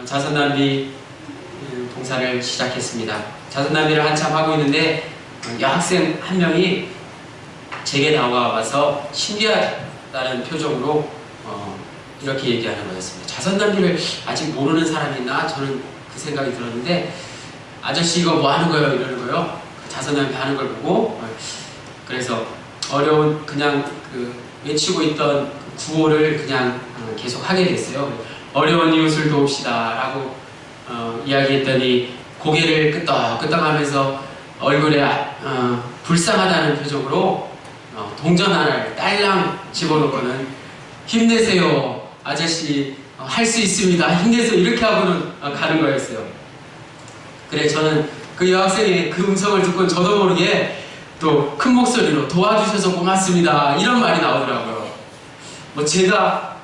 자선남비 봉사를 시작했습니다. 자선남비를 한참 하고 있는데 여학생 한 명이 제게 다가와서 신기하다는 표정으로 이렇게 얘기하는 거였습니다. 자선남비를 아직 모르는 사람이 있나? 저는 그 생각이 들었는데, 아저씨 이거 뭐 하는 거예요? 이러는 거예요. 자선남비 하는 걸 보고. 그래서 어려운 그냥 외치고 있던 구호를 그냥 계속 하게 됐어요. 어려운 이웃을 도웁시다 라고 이야기했더니 고개를 끄덕끄덕하면서 얼굴에 불쌍하다는 표정으로 동전 하나를 딸랑 집어넣고는 힘내세요 아저씨, 할 수 있습니다, 힘내세요, 이렇게 하고는 가는 거였어요. 그래, 저는 그 여학생의 그 음성을 듣고 저도 모르게 또 큰 목소리로 도와주셔서 고맙습니다 이런 말이 나오더라고요. 뭐 제가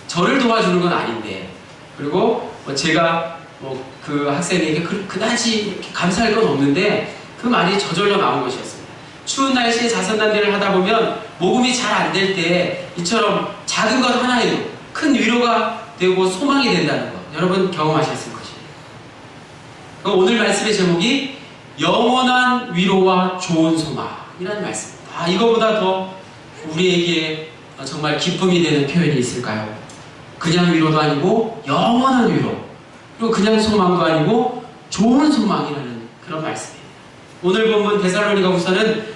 저를 도와주는 건 아닌데, 그리고 뭐 제가 뭐 그 학생에게 그다지 이렇게 감사할 건 없는데 그 말이 저절로 나온 것이었습니다. 추운 날씨에 자선단비를 하다 보면 모금이 잘 안 될 때 이처럼 작은 것 하나에도 큰 위로가 되고 소망이 된다는 것, 여러분 경험하셨을 것입니다. 오늘 말씀의 제목이 영원한 위로와 좋은 소망이라는 말씀입니다. 이거보다 더 우리에게 정말 기쁨이 되는 표현이 있을까요? 그냥 위로도 아니고 영원한 위로, 그리고 그냥 소망도 아니고 좋은 소망이라는 그런 말씀입니다. 오늘 본문 데살로니가후서는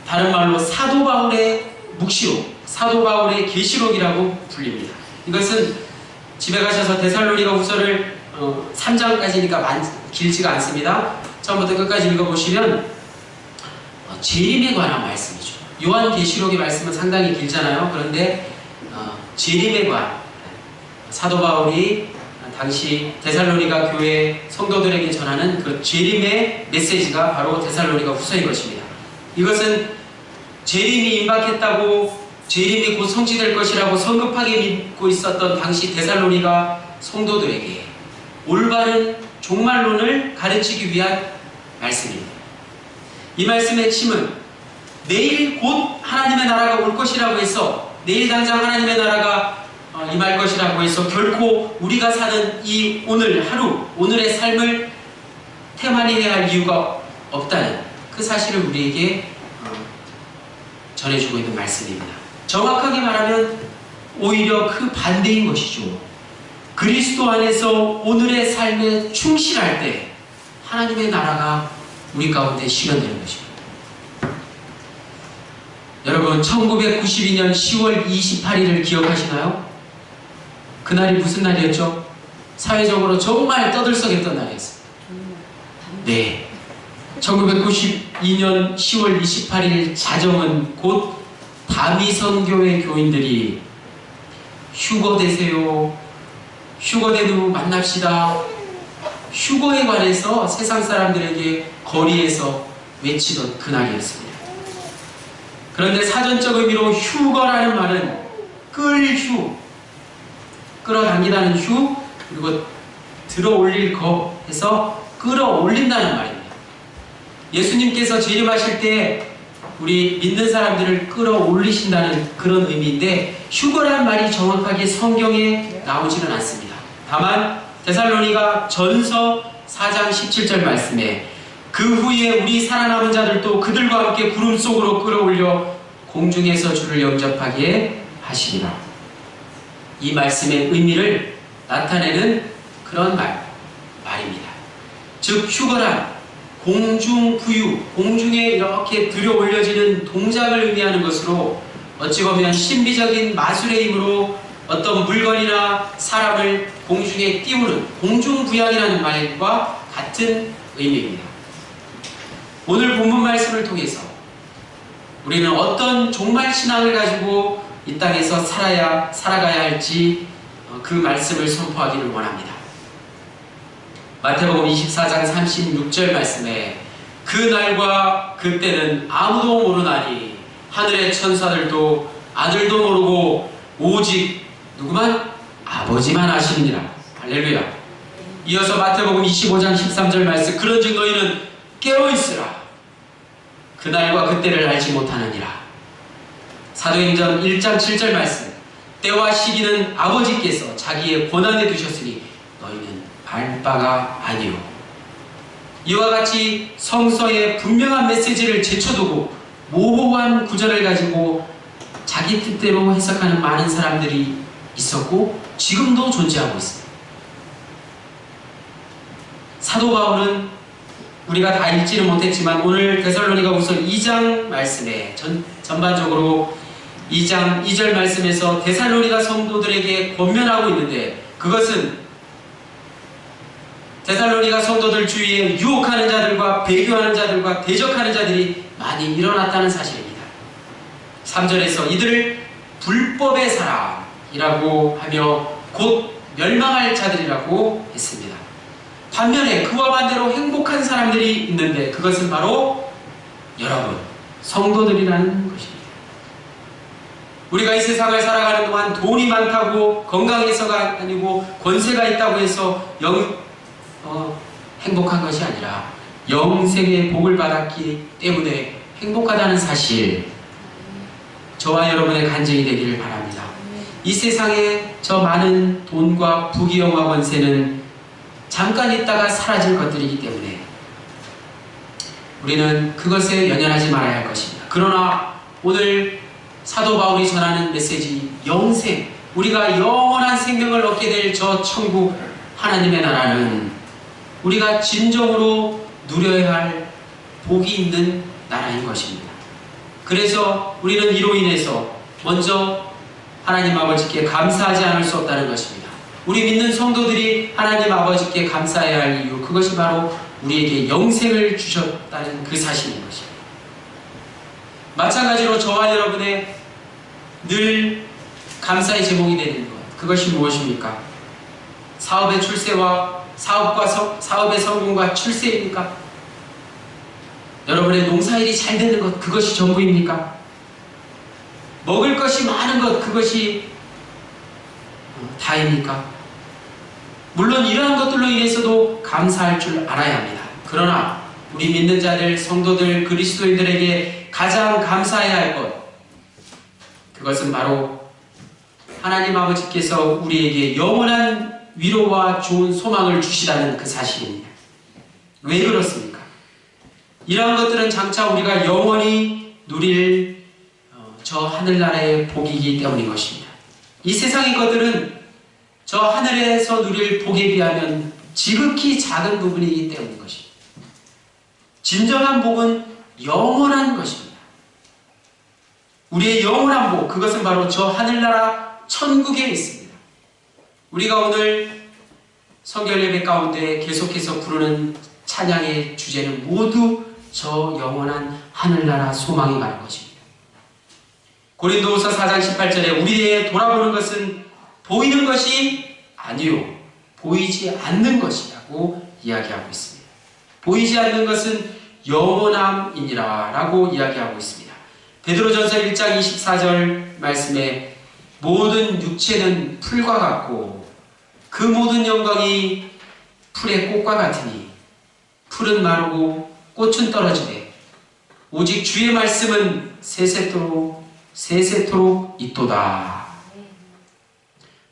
다른 말로 사도 바울의 묵시록, 사도 바울의 계시록이라고 불립니다. 이것은 집에 가셔서 데살로니가후서를 3장까지니까 길지가 않습니다. 처음부터 끝까지 읽어보시면 재림에 관한 말씀이죠. 요한계시록의 말씀은 상당히 길잖아요. 그런데 재림에 관한, 사도 바울이 당시 데살로니가 교회 성도들에게 전하는 그 재림의 메시지가 바로 데살로니가 후서인 것입니다. 이것은 재림이 임박했다고, 재림이 곧 성취될 것이라고 성급하게 믿고 있었던 당시 데살로니가 성도들에게 올바른 종말론을 가르치기 위한 말씀입니다. 이 말씀의 핵심은 내일 곧 하나님의 나라가 올 것이라고 해서, 내일 당장 하나님의 나라가 임할 것이라고 해서 결코 우리가 사는 이 오늘 하루, 오늘의 삶을 태만히 할 이유가 없다는 그 사실을 우리에게 전해주고 있는 말씀입니다. 정확하게 말하면 오히려 그 반대인 것이죠. 그리스도 안에서 오늘의 삶에 충실할 때 하나님의 나라가 우리 가운데 실현되는 것입니다. 여러분, 1992년 10월 28일을 기억하시나요? 그날이 무슨 날이었죠? 사회적으로 정말 떠들썩했던 날이었습니다. 네, 1992년 10월 28일 자정은 곧 다미선교회 교인들이 휴거되세요, 휴거된 후 만납시다, 휴거에 관해서 세상 사람들에게 거리에서 외치던 그날이었습니다. 그런데 사전적 의미로 휴거라는 말은 끌휴, 끌어당기다는 휴, 그리고 들어올릴 거 해서 끌어올린다는 말입니다. 예수님께서 재림하실 때 우리 믿는 사람들을 끌어올리신다는 그런 의미인데, 휴거란 말이 정확하게 성경에 나오지는 않습니다. 다만 데살로니가 전서 4장 17절 말씀에 그 후에 우리 살아남은 자들도 그들과 함께 구름 속으로 끌어올려 공중에서 주를 영접하게 하시리라. 이 말씀의 의미를 나타내는 그런 말입니다. 즉 휴거란 공중부유, 공중에 이렇게 들여 올려지는 동작을 의미하는 것으로, 어찌 보면 신비적인 마술의 힘으로 어떤 물건이나 사람을 공중에 띄우는 공중부양이라는 말과 같은 의미입니다. 오늘 본문 말씀을 통해서 우리는 어떤 종말 신앙을 가지고 이 땅에서 살아가야 할지 그 말씀을 선포하기를 원합니다. 마태복음 24장 36절 말씀에 그 날과 그때는 아무도 모르나니 하늘의 천사들도 아들도 모르고 오직 누구만? 아버지만 아시느니라. 할렐루야. 이어서 마태복음 25장 13절 말씀, 그런즉 너희는 깨어있으라. 그날과 그때를 알지 못하느니라. 사도행전 1장 7절 말씀, 때와 시기는 아버지께서 자기의 권한에 두셨으니 너희는 알 바가 아니오. 이와 같이 성서의 분명한 메시지를 제쳐두고 모호한 구절을 가지고 자기 뜻대로 해석하는 많은 사람들이 있었고 지금도 존재하고 있습니다. 사도 바울은 우리가 다 읽지는 못했지만 오늘 데살로니가후서 2장 말씀에 전반적으로 2장 2절 말씀에서 데살로니가 성도들에게 권면하고 있는데, 그것은 데살로니가 성도들 주위에 유혹하는 자들과 배교하는 자들과 대적하는 자들이 많이 일어났다는 사실입니다. 3절에서 이들을 불법의 사람이라고 하며 곧 멸망할 자들이라고 했습니다. 반면에 그와 반대로 행복한 사람들이 있는데 그것은 바로 여러분, 성도들이라는 것입니다. 우리가 이 세상을 살아가는 동안 돈이 많다고, 건강해서가 아니고 권세가 있다고 해서 행복한 것이 아니라 영생의 복을 받았기 때문에 행복하다는 사실, 저와 여러분의 간증이 되기를 바랍니다. 이 세상에 저 많은 돈과 부귀영화 권세는 잠깐 있다가 사라질 것들이기 때문에 우리는 그것에 연연하지 말아야 할 것입니다. 그러나 오늘 사도 바울이 전하는 메시지, 영생, 우리가 영원한 생명을 얻게 될 저 천국 하나님의 나라는 우리가 진정으로 누려야 할 복이 있는 나라인 것입니다. 그래서 우리는 이로 인해서 먼저 하나님 아버지께 감사하지 않을 수 없다는 것입니다. 우리 믿는 성도들이 하나님 아버지께 감사해야 할 이유, 그것이 바로 우리에게 영생을 주셨다는 그 사실인 것입니다. 마찬가지로 저와 여러분의 늘 감사의 제목이 되는 것, 그것이 무엇입니까? 사업의 출세와 사업의 성공과 출세입니까? 여러분의 농사일이 잘 되는 것, 그것이 전부입니까? 먹을 것이 많은 것, 그것이 다입니까? 물론 이러한 것들로 인해서도 감사할 줄 알아야 합니다. 그러나 우리 믿는 자들, 성도들, 그리스도인들에게 가장 감사해야 할 것, 그것은 바로 하나님 아버지께서 우리에게 영원한 위로와 좋은 소망을 주시다는 그 사실입니다. 왜 그렇습니까? 이러한 것들은 장차 우리가 영원히 누릴 저 하늘나라의 복이기 때문인 것입니다. 이 세상의 것들은 저 하늘에서 누릴 복에 비하면 지극히 작은 부분이기 때문인 것입니다. 진정한 복은 영원한 것입니다. 우리의 영원한 복, 그것은 바로 저 하늘나라 천국에 있습니다. 우리가 오늘 성결 예배 가운데 계속해서 부르는 찬양의 주제는 모두 저 영원한 하늘나라 소망이 가는 것입니다. 고린도후서 4장 18절에 우리의 돌아보는 것은 보이는 것이 아니요 보이지 않는 것이라고 이야기하고 있습니다. 보이지 않는 것은 영원함이니라 라고 이야기하고 있습니다. 베드로전서 1장 24절 말씀에 모든 육체는 풀과 같고 그 모든 영광이 풀의 꽃과 같으니 풀은 마르고 꽃은 떨어지되 오직 주의 말씀은 세세토록 있도다.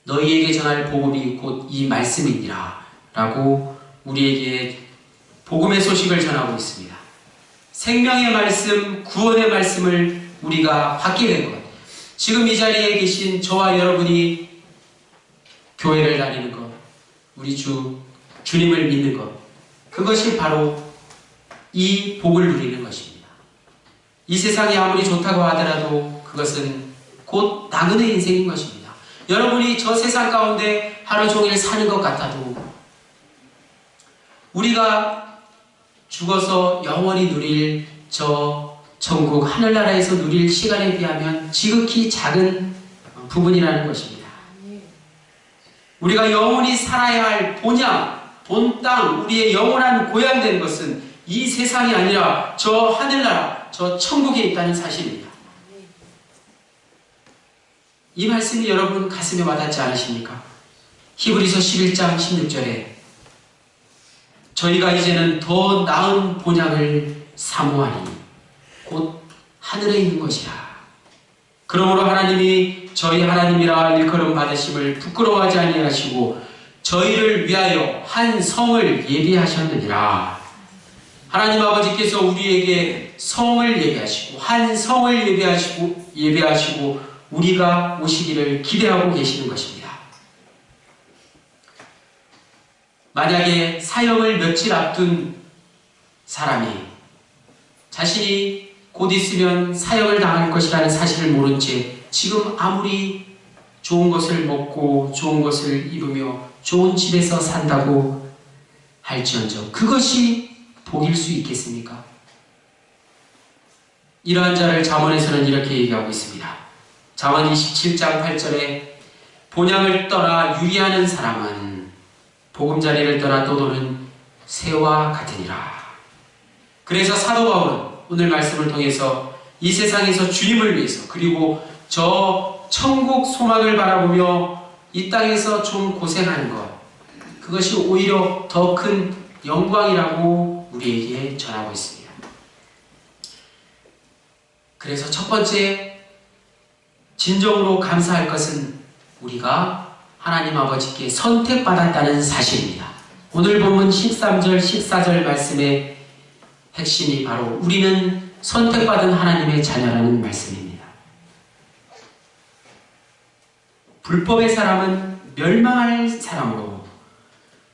너희에게 전할 복음이 곧 이 말씀이니라 라고 우리에게 복음의 소식을 전하고 있습니다. 생명의 말씀, 구원의 말씀을 우리가 받게 된 것, 지금 이 자리에 계신 저와 여러분이 교회를 다니는 것, 우리 주님을 믿는 것, 그것이 바로 이 복을 누리는 것입니다. 이 세상이 아무리 좋다고 하더라도 그것은 곧 나그네 인생인 것입니다. 여러분이 저 세상 가운데 하루 종일 사는 것 같아도 우리가 죽어서 영원히 누릴 저 천국 하늘나라에서 누릴 시간에 비하면 지극히 작은 부분이라는 것입니다. 우리가 영원히 살아야 할 본향, 본 땅, 우리의 영원한 고향 된 것은 이 세상이 아니라 저 하늘나라, 저 천국에 있다는 사실입니다. 이 말씀이 여러분 가슴에 와닿지 않으십니까? 히브리서 11장 16절에 저희가 이제는 더 나은 본향을 사모하니 곧 하늘에 있는 것이라. 그러므로 하나님이 저희 하나님이라 일컬음 받으심을 부끄러워하지 아니하시고 저희를 위하여 한 성을 예비하셨느니라. 하나님 아버지께서 우리에게 성을 예비하시고 한 성을 예비하시고 우리가 오시기를 기대하고 계시는 것입니다. 만약에 사형을 며칠 앞둔 사람이 자신이 곧 있으면 사형을 당할 것이라는 사실을 모른 채 지금 아무리 좋은 것을 먹고 좋은 것을 입으며 좋은 집에서 산다고 할지언정 그것이 복일 수 있겠습니까? 이러한 자를 잠언에서는 이렇게 얘기하고 있습니다. 잠언 27장 8절에 본향을 떠나 유리하는 사람은 보금자리를 떠나 떠도는 새와 같으니라. 그래서 사도 바울은 오늘 말씀을 통해서 이 세상에서 주님을 위해서 그리고 저 천국 소망을 바라보며 이 땅에서 좀 고생하는 것 그것이 오히려 더 큰 영광이라고 우리에게 전하고 있습니다. 그래서 첫 번째 진정으로 감사할 것은 우리가 하나님 아버지께 선택받았다는 사실입니다. 오늘 본문 13절 14절 말씀의 핵심이 바로 우리는 선택받은 하나님의 자녀라는 말씀입니다. 불법의 사람은 멸망할 사람으로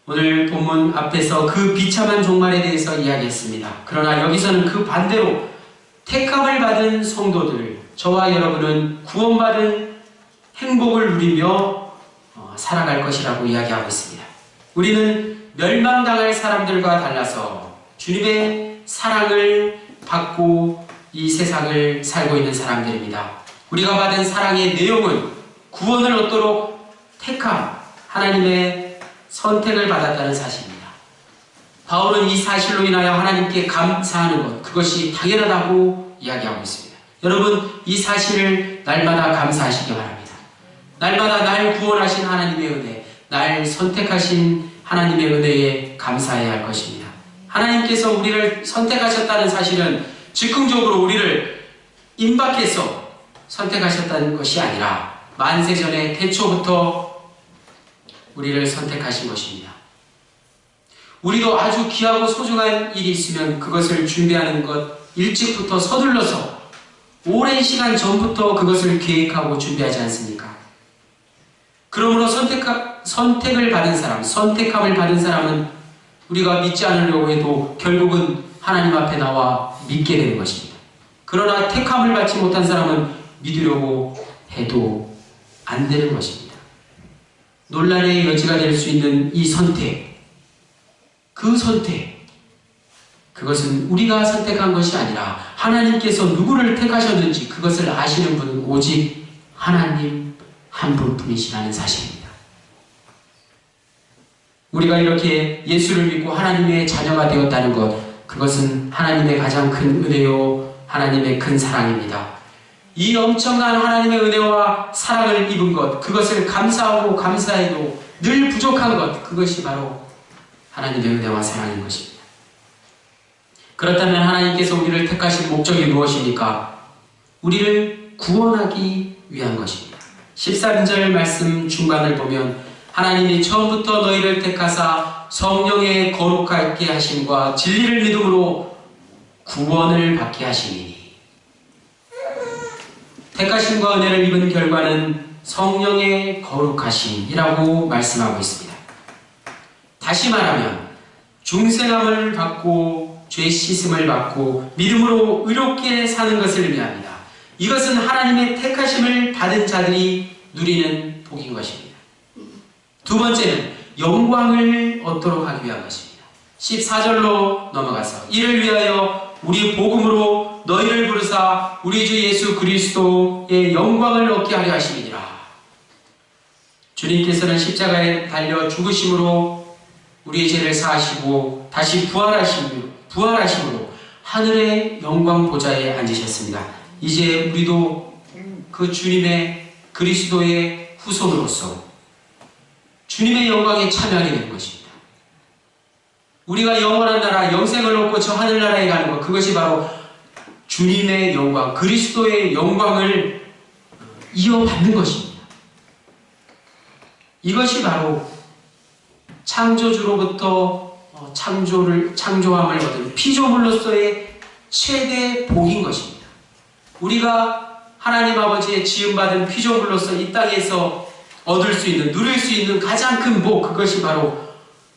오늘 본문 앞에서 그 비참한 종말에 대해서 이야기했습니다. 그러나 여기서는 그 반대로 택함을 받은 성도들, 저와 여러분은 구원받은 행복을 누리며 살아갈 것이라고 이야기하고 있습니다. 우리는 멸망당할 사람들과 달라서 주님의 사랑을 받고 이 세상을 살고 있는 사람들입니다. 우리가 받은 사랑의 내용은 구원을 얻도록 택함, 하나님의 선택을 받았다는 사실입니다. 바울은 이 사실로 인하여 하나님께 감사하는 것, 그것이 당연하다고 이야기하고 있습니다. 여러분, 이 사실을 날마다 감사하시기 바랍니다. 날마다 날 구원하신 하나님의 은혜, 날 선택하신 하나님의 은혜에 감사해야 할 것입니다. 하나님께서 우리를 선택하셨다는 사실은 즉흥적으로 우리를 임박해서 선택하셨다는 것이 아니라 만세전에 태초부터 우리를 선택하신 것입니다. 우리도 아주 귀하고 소중한 일이 있으면 그것을 준비하는 것 일찍부터 서둘러서 오랜 시간 전부터 그것을 계획하고 준비하지 않습니까? 그러므로 선택을 받은 사람, 선택함을 받은 사람은 우리가 믿지 않으려고 해도 결국은 하나님 앞에 나와 믿게 되는 것입니다. 그러나 택함을 받지 못한 사람은 믿으려고 해도 안 되는 것입니다. 논란의 여지가 될 수 있는 이 선택, 그 선택, 그것은 우리가 선택한 것이 아니라 하나님께서 누구를 택하셨는지 그것을 아시는 분은 오직 하나님 한 분뿐이시라는 사실입니다. 우리가 이렇게 예수를 믿고 하나님의 자녀가 되었다는 것, 그것은 하나님의 가장 큰 은혜요, 하나님의 큰 사랑입니다. 이 엄청난 하나님의 은혜와 사랑을 입은 것, 그것을 감사하고 감사해도 늘 부족한 것, 그것이 바로 하나님의 은혜와 사랑인 것입니다. 그렇다면 하나님께서 우리를 택하신 목적이 무엇입니까? 우리를 구원하기 위한 것입니다. 13절 말씀 중간을 보면 하나님이 처음부터 너희를 택하사 성령의 거룩하게 하심과 진리를 믿음으로 구원을 받게 하시니 택하심과 은혜를 입은 결과는 성령의 거룩하심이라고 말씀하고 있습니다. 다시 말하면 중생함을 받고 죄 씻음을 받고 믿음으로 의롭게 사는 것을 의미합니다. 이것은 하나님의 택하심을 받은 자들이 누리는 복인 것입니다. 두 번째는 영광을 얻도록 하기 위한 것입니다. 14절로 넘어가서 이를 위하여 우리 복음으로 너희를 부르사 우리 주 예수 그리스도의 영광을 얻게 하려 하심이니라. 주님께서는 십자가에 달려 죽으심으로 우리의 죄를 사하시고 다시 부활하심으로 하늘의 영광 보좌에 앉으셨습니다. 이제 우리도 그 주님의 그리스도의 후손으로서 주님의 영광에 참여하게 된 것입니다. 우리가 영원한 나라, 영생을 얻고 저 하늘나라에 가는 것, 그것이 바로 주님의 영광, 그리스도의 영광을 이어받는 것입니다. 이것이 바로 창조주로부터 창조함을 얻은 피조물로서의 최대 복인 것입니다. 우리가 하나님 아버지의 지음받은 피조물로서 이 땅에서 얻을 수 있는, 누릴 수 있는 가장 큰 복, 그것이 바로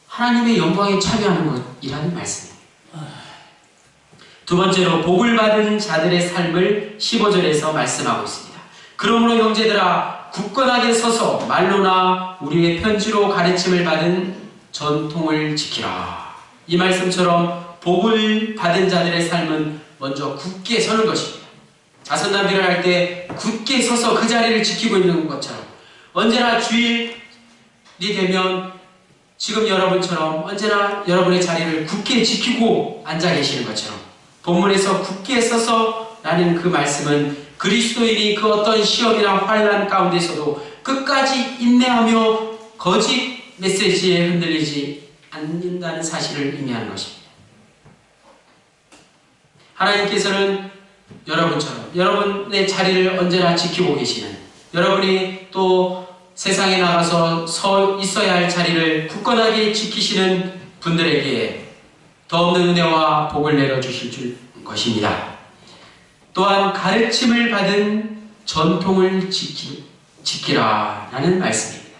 하나님의 영광에 참여하는 것이라는 말씀입니다. 두 번째로 복을 받은 자들의 삶을 15절에서 말씀하고 있습니다. 그러므로 형제들아, 굳건하게 서서 말로나 우리의 편지로 가르침을 받은 전통을 지키라. 이 말씀처럼 복을 받은 자들의 삶은 먼저 굳게 서는 것입니다. 자선남비를 할 때 굳게 서서 그 자리를 지키고 있는 것처럼, 언제나 주일이 되면 지금 여러분처럼 언제나 여러분의 자리를 굳게 지키고 앉아 계시는 것처럼, 본문에서 굳게 서서 라는 그 말씀은 그리스도인이 그 어떤 시험이나 환난 가운데서도 끝까지 인내하며 거짓 메시지에 흔들리지 않는다는 사실을 의미하는 것입니다. 하나님께서는 여러분처럼 여러분의 자리를 언제나 지키고 계시는, 여러분이 또 세상에 나가서 서 있어야 할 자리를 굳건하게 지키시는 분들에게 더 없는 은혜와 복을 내려주실 줄 것입니다. 또한 가르침을 받은 전통을 지키라 라는 말씀입니다.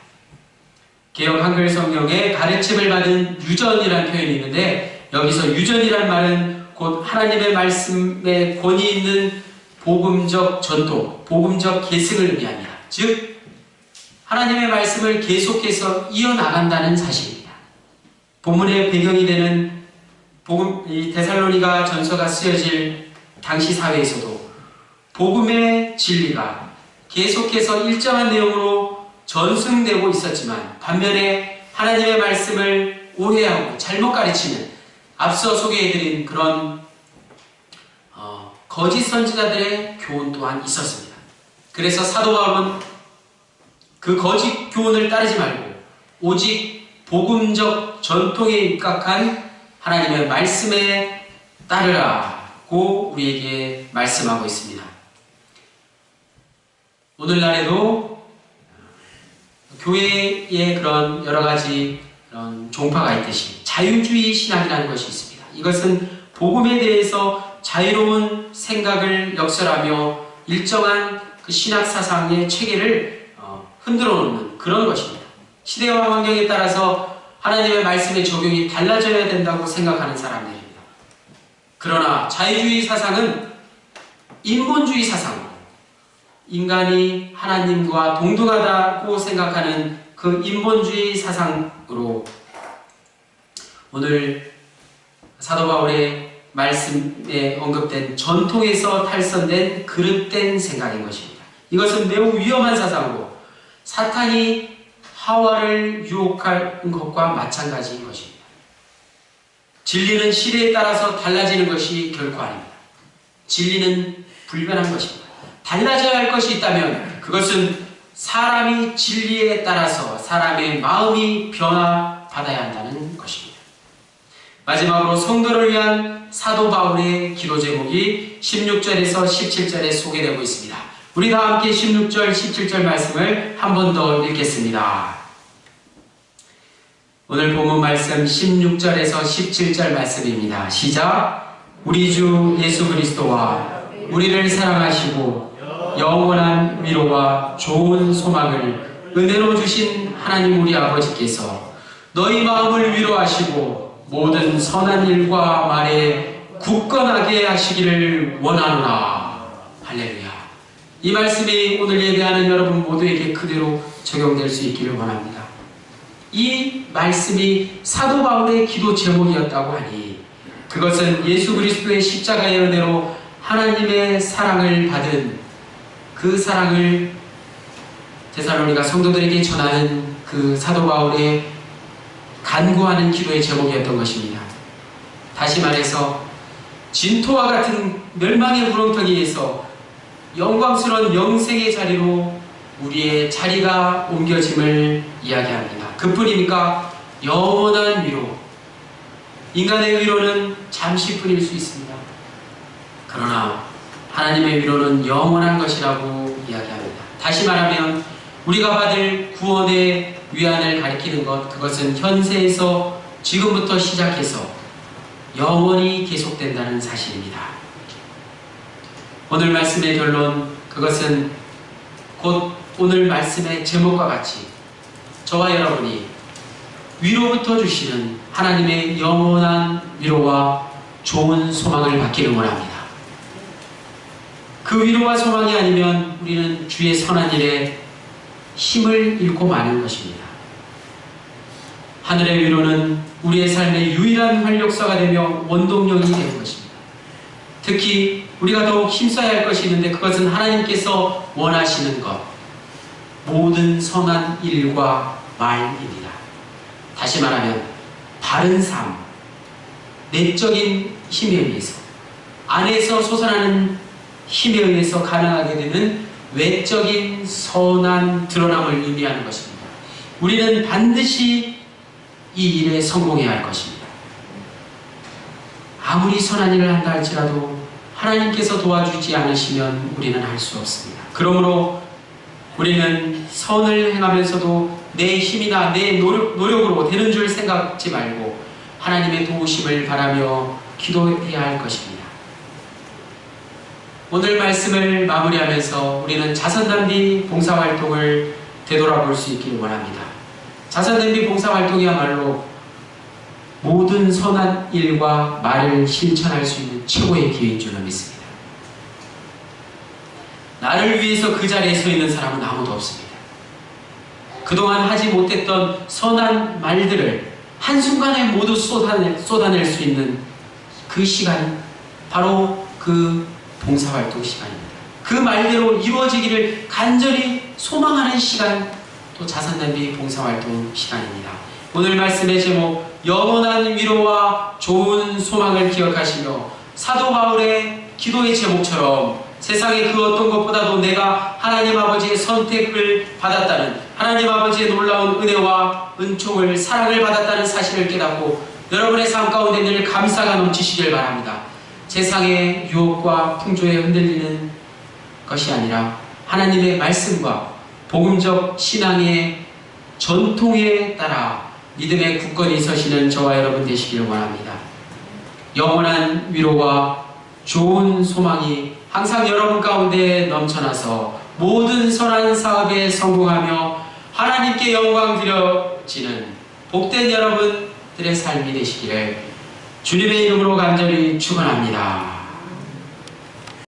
개역 한글 성경에 가르침을 받은 유전이라는 표현이 있는데, 여기서 유전이라는 말은 곧 하나님의 말씀에 권위 있는 복음적 전통, 복음적 계승을 의미합니다. 즉 하나님의 말씀을 계속해서 이어나간다는 사실입니다. 본문의 배경이 되는 이 데살로니가 전서가 쓰여질 당시 사회에서도 복음의 진리가 계속해서 일정한 내용으로 전승되고 있었지만, 반면에 하나님의 말씀을 오해하고 잘못 가르치는, 앞서 소개해드린 그런 거짓 선지자들의 교훈 또한 있었습니다. 그래서 사도 바울은 그 거짓 교훈을 따르지 말고 오직 복음적 전통에 입각한 하나님의 말씀에 따르라고 우리에게 말씀하고 있습니다. 오늘날에도 교회에 그런 여러 가지 그런 종파가 있듯이 자유주의 신앙이라는 것이 있습니다. 이것은 복음에 대해서 자유로운 생각을 역설하며 일정한 그 신학 사상의 체계를 흔들어 놓는 그런 것입니다. 시대와 환경에 따라서 하나님의 말씀의 적용이 달라져야 된다고 생각하는 사람들입니다. 그러나 자유주의 사상은 인본주의 사상으로, 인간이 하나님과 동등하다고 생각하는 그 인본주의 사상으로 오늘 사도 바울의 말씀에 언급된 전통에서 탈선된 그릇된 생각인 것입니다. 이것은 매우 위험한 사상으로 사탄이 하와를 유혹한 것과 마찬가지인 것입니다. 진리는 시대에 따라서 달라지는 것이 결코 아닙니다. 진리는 불변한 것입니다. 달라져야 할 것이 있다면 그것은 사람이 진리에 따라서 사람의 마음이 변화받아야 한다는 것입니다. 마지막으로 성도를 위한 사도 바울의 기도 제목이 16절에서 17절에 소개되고 있습니다. 우리 다 함께 16절, 17절 말씀을 한 번 더 읽겠습니다. 오늘 본문 말씀 16절에서 17절 말씀입니다. 시작! 우리 주 예수 그리스도와 우리를 사랑하시고 영원한 위로와 좋은 소망을 은혜로 주신 하나님 우리 아버지께서 너희 마음을 위로하시고 모든 선한 일과 말에 굳건하게 하시기를 원하노라. 할렐루야. 이 말씀이 오늘 예배하는 여러분 모두에게 그대로 적용될 수 있기를 원합니다. 이 말씀이 사도 바울의 기도 제목이었다고 하니 그것은 예수 그리스도의 십자가의 은혜로 하나님의 사랑을 받은 그 사랑을 데살로니가 성도들에게 전하는 그 사도 바울의 간구하는 기도의 제목이었던 것입니다. 다시 말해서 진토와 같은 멸망의 구렁텅이에서 영광스러운 영생의 자리로 우리의 자리가 옮겨짐을 이야기합니다. 그뿐입니까? 영원한 위로. 인간의 위로는 잠시뿐일 수 있습니다. 그러나 하나님의 위로는 영원한 것이라고 이야기합니다. 다시 말하면 우리가 받을 구원의 위안을 가리키는 것, 그것은 현세에서 지금부터 시작해서 영원히 계속된다는 사실입니다. 오늘 말씀의 결론, 그것은 곧 오늘 말씀의 제목과 같이 저와 여러분이 위로부터 주시는 하나님의 영원한 위로와 좋은 소망을 받기를 원합니다. 그 위로와 소망이 아니면 우리는 주의 선한 일에 힘을 잃고 마는 것입니다. 하늘의 위로는 우리의 삶의 유일한 활력소가 되며 원동력이 되는 것입니다. 특히 우리가 더욱 힘써야 할 것이 있는데 그것은 하나님께서 원하시는 것, 모든 선한 일과 말입니다. 다시 말하면 바른 삶, 내적인 힘에 의해서, 안에서 솟아나는 힘에 의해서 가능하게 되는 외적인 선한 드러남을 의미하는 것입니다. 우리는 반드시 이 일에 성공해야 할 것입니다. 아무리 선한 일을 한다 할지라도 하나님께서 도와주지 않으시면 우리는 할 수 없습니다. 그러므로 우리는 선을 행하면서도 내 힘이나 내 노력으로 되는 줄 생각지 말고 하나님의 도우심을 바라며 기도해야 할 것입니다. 오늘 말씀을 마무리하면서 우리는 자선단비 봉사활동을 되돌아볼 수 있기를 원합니다. 자선단비 봉사활동이야말로 모든 선한 일과 말을 실천할 수 있는 최고의 기회인 줄로 믿습니다. 나를 위해서 그 자리에 서 있는 사람은 아무도 없습니다. 그동안 하지 못했던 선한 말들을 한순간에 모두 쏟아낼 수 있는 그 시간이 바로 그 봉사활동 시간입니다. 그 말대로 이루어지기를 간절히 소망하는 시간, 또 자선단비 봉사활동 시간입니다. 오늘 말씀의 제목, 영원한 위로와 좋은 소망을 기억하시며 사도 바울의 기도의 제목처럼 세상의 그 어떤 것보다도 내가 하나님 아버지의 선택을 받았다는, 하나님 아버지의 놀라운 은혜와 은총을, 사랑을 받았다는 사실을 깨닫고 여러분의 삶 가운데 늘 감사가 넘치시길 바랍니다. 세상의 유혹과 풍조에 흔들리는 것이 아니라 하나님의 말씀과 복음적 신앙의 전통에 따라 믿음의 굳건히 서시는 저와 여러분 되시기를 원합니다. 영원한 위로와 좋은 소망이 항상 여러분 가운데 넘쳐나서 모든 선한 사업에 성공하며 하나님께 영광 드려지는 복된 여러분들의 삶이 되시기를 주님의 이름으로 간절히 축원합니다.